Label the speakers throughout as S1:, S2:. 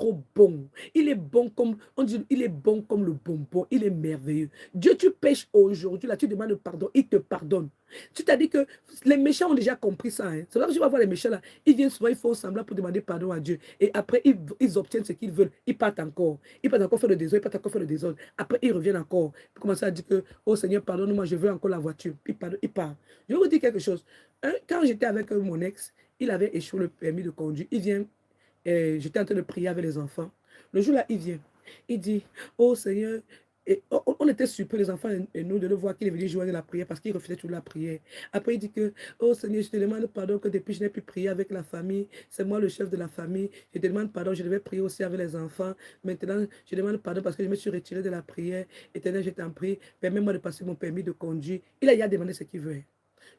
S1: trop bon. Il est bon comme, on dit, il est bon comme le bonbon. Il est merveilleux. Dieu, tu pêches aujourd'hui, là, tu demandes pardon, il te pardonne. Tu t'as dit que les méchants ont déjà compris ça. Hein. C'est là que je vais voir les méchants là. Ils viennent souvent, ils font semblant pour demander pardon à Dieu. Et après, ils obtiennent ce qu'ils veulent. Ils partent encore. Ils partent encore faire le désordre. Ils partent encore faire le désordre. Après, ils reviennent encore. Ils commencent à dire que, oh Seigneur, pardonne-moi, je veux encore la voiture. Puis ils partent. Je vais vous dire quelque chose. Quand j'étais avec mon ex, il avait échoué le permis de conduire. Il vient, j'étais en train de prier avec les enfants. Le jour-là, il vient. Il dit, oh Seigneur, et on était surpris, les enfants et nous, de le voir qu'il est venu joindre la prière parce qu'il refusait toujours la prière. Après, il dit que, oh Seigneur, je te demande pardon que depuis je n'ai pu prier avec la famille. C'est moi le chef de la famille. Je te demande pardon, je devais prier aussi avec les enfants. Maintenant, je demande pardon parce que je me suis retiré de la prière. Éternel, je t'en prie, permets-moi de passer mon permis de conduire. Il a demandé ce qu'il veut.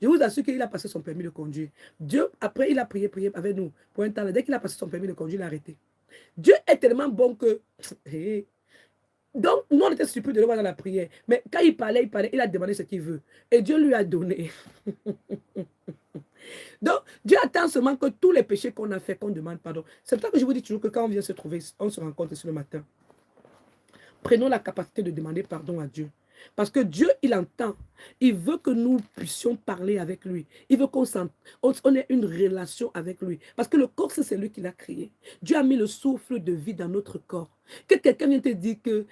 S1: Je vous assure qu'il a passé son permis de conduire. Dieu, après, il a prié avec nous pour un temps. Dès qu'il a passé son permis de conduire, il a arrêté. Dieu est tellement bon que... Donc, nous, on était surpris de le voir dans la prière. Mais quand il parlait, il a demandé ce qu'il veut. Et Dieu lui a donné. Donc, Dieu attend seulement que tous les péchés qu'on a fait, qu'on demande pardon. C'est pour ça que je vous dis toujours que quand on vient se trouver, on se rencontre ici le matin. Prenons la capacité de demander pardon à Dieu. Parce que Dieu, il entend. Il veut que nous puissions parler avec lui. Il veut qu'on ait une relation avec lui. Parce que le corps, c'est lui qui l'a créé. Dieu a mis le souffle de vie dans notre corps. Que quelqu'un vienne te dire que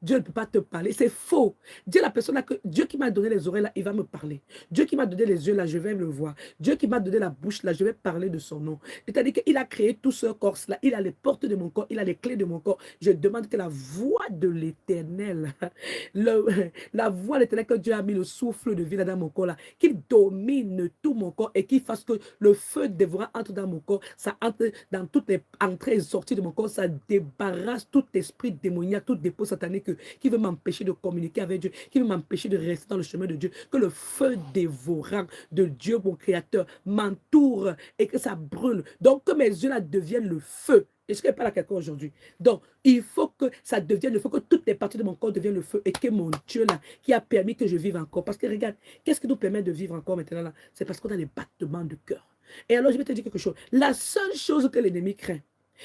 S1: Dieu ne peut pas te parler, c'est faux. Dieu, la personne là, Dieu qui m'a donné les oreilles là, il va me parler. Dieu qui m'a donné les yeux là, je vais le voir. Dieu qui m'a donné la bouche là, je vais parler de son nom. C'est-à-dire qu'il a créé tout ce corps là, il a les portes de mon corps, il a les clés de mon corps. Je demande que la voix de l'Éternel, la voix de l'Éternel que Dieu a mis le souffle de vie là dans mon corps là, qu'il domine tout mon corps et qu'il fasse que le feu dévorant entre dans mon corps, ça entre dans toutes les entrées et sorties de mon corps, ça débarrasse tout esprit démoniaque, tout dépôt satanique qui veut m'empêcher de communiquer avec Dieu, qui veut m'empêcher de rester dans le chemin de Dieu, que le feu dévorant de Dieu, mon Créateur, m'entoure et que ça brûle. Donc, que mes yeux là deviennent le feu. Est-ce qu'il n'y a pas là quelqu'un aujourd'hui? Donc, il faut que ça devienne le feu, que toutes les parties de mon corps deviennent le feu et que mon Dieu là, qui a permis que je vive encore. Parce que regarde, qu'est-ce qui nous permet de vivre encore maintenant là? C'est parce qu'on a les battements de cœur. Et alors, je vais te dire quelque chose. La seule chose que l'ennemi craint,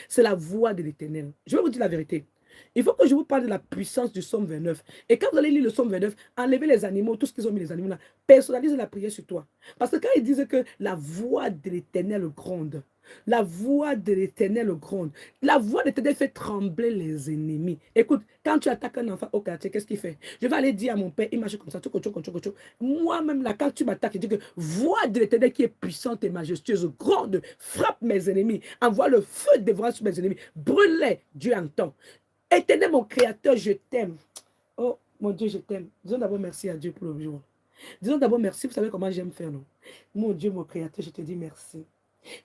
S1: c'est la voix de l'Éternel. Je vais vous dire la vérité. Il faut que je vous parle de la puissance du psaume 29. Et quand vous allez lire le psaume 29, enlevez les animaux, tout ce qu'ils ont mis les animaux là, personnalisez la prière sur toi. Parce que quand ils disent que la voix de l'Éternel gronde, la voix de l'Éternel gronde, la voix de l'Éternel fait trembler les ennemis. Écoute, quand tu attaques un enfant au quartier, qu'est-ce qu'il fait? Je vais aller dire à mon père, il marche comme ça, moi-même là, quand tu m'attaques, je dis que voix de l'Éternel qui est puissante et majestueuse, gronde, frappe mes ennemis, envoie le feu dévorant sur mes ennemis, brûle-les, Dieu entend. Éternel, mon Créateur, je t'aime. Oh, mon Dieu, je t'aime. Disons d'abord merci à Dieu pour le jour. Disons d'abord merci. Vous savez comment j'aime faire, non? Mon Dieu, mon Créateur, je te dis merci.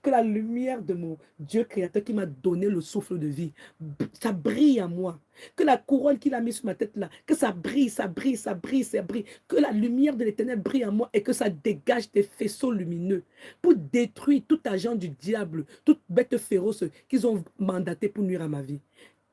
S1: Que la lumière de mon Dieu Créateur qui m'a donné le souffle de vie, ça brille en moi. Que la couronne qu'il a mise sur ma tête là, que ça brille, ça brille, ça brille, ça brille. Que la lumière de l'Éternel brille en moi et que ça dégage des faisceaux lumineux pour détruire tout agent du diable, toute bête féroce qu'ils ont mandaté pour nuire à ma vie.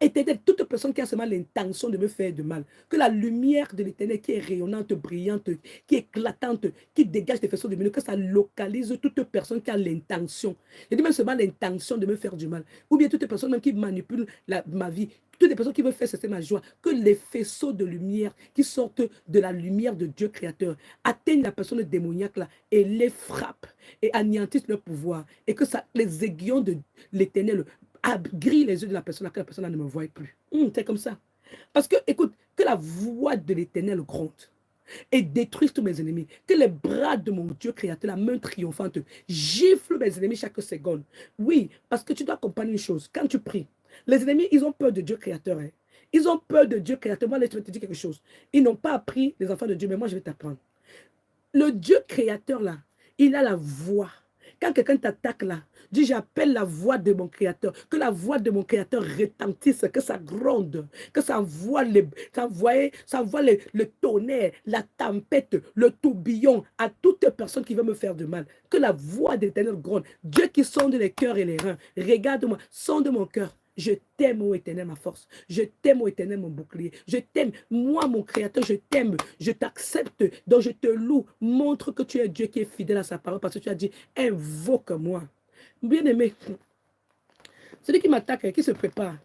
S1: Éternel, toute personne qui a seulement l'intention de me faire de mal, que la lumière de l'Éternel qui est rayonnante, brillante, qui est éclatante, qui dégage des faisceaux de lumineux, que ça localise toute personne qui a l'intention, je dis même seulement l'intention de me faire du mal, ou bien toute personne même qui manipule ma vie, toutes les personnes qui veulent faire cesser ma joie, que les faisceaux de lumière qui sortent de la lumière de Dieu créateur atteignent la personne démoniaque là et les frappent et anéantissent leur pouvoir, et que ça, les aiguillons de l'Éternel grille les yeux de la personne, que la personne ne me voit plus. C'est comme ça. Parce que, écoute, que la voix de l'Éternel gronde et détruise tous mes ennemis. Que les bras de mon Dieu créateur, la main triomphante, gifle mes ennemis chaque seconde. Oui, parce que tu dois comprendre une chose. Quand tu pries, les ennemis, ils ont peur de Dieu créateur. Hein. Ils ont peur de Dieu créateur. Moi, je vais te dire quelque chose. Ils n'ont pas appris les enfants de Dieu, mais moi, je vais t'apprendre. Le Dieu créateur, là, il a la voix. Quand quelqu'un t'attaque là, dis j'appelle la voix de mon créateur, que la voix de mon créateur retentisse, que ça gronde, que ça envoie le tonnerre, la tempête, le tourbillon à toute personne qui veut me faire de mal. Que la voix de l'Éternel gronde. Dieu qui sonde les cœurs et les reins, regarde-moi, sonde mon cœur. Je t'aime, ô Éternel, ma force. Je t'aime, ô Éternel, mon bouclier. Je t'aime. Moi, mon Créateur, je t'aime. Je t'accepte. Donc, je te loue. Montre que tu es Dieu qui est fidèle à sa parole parce que tu as dit, invoque-moi. Bien-aimé, celui qui m'attaque, qui se prépare.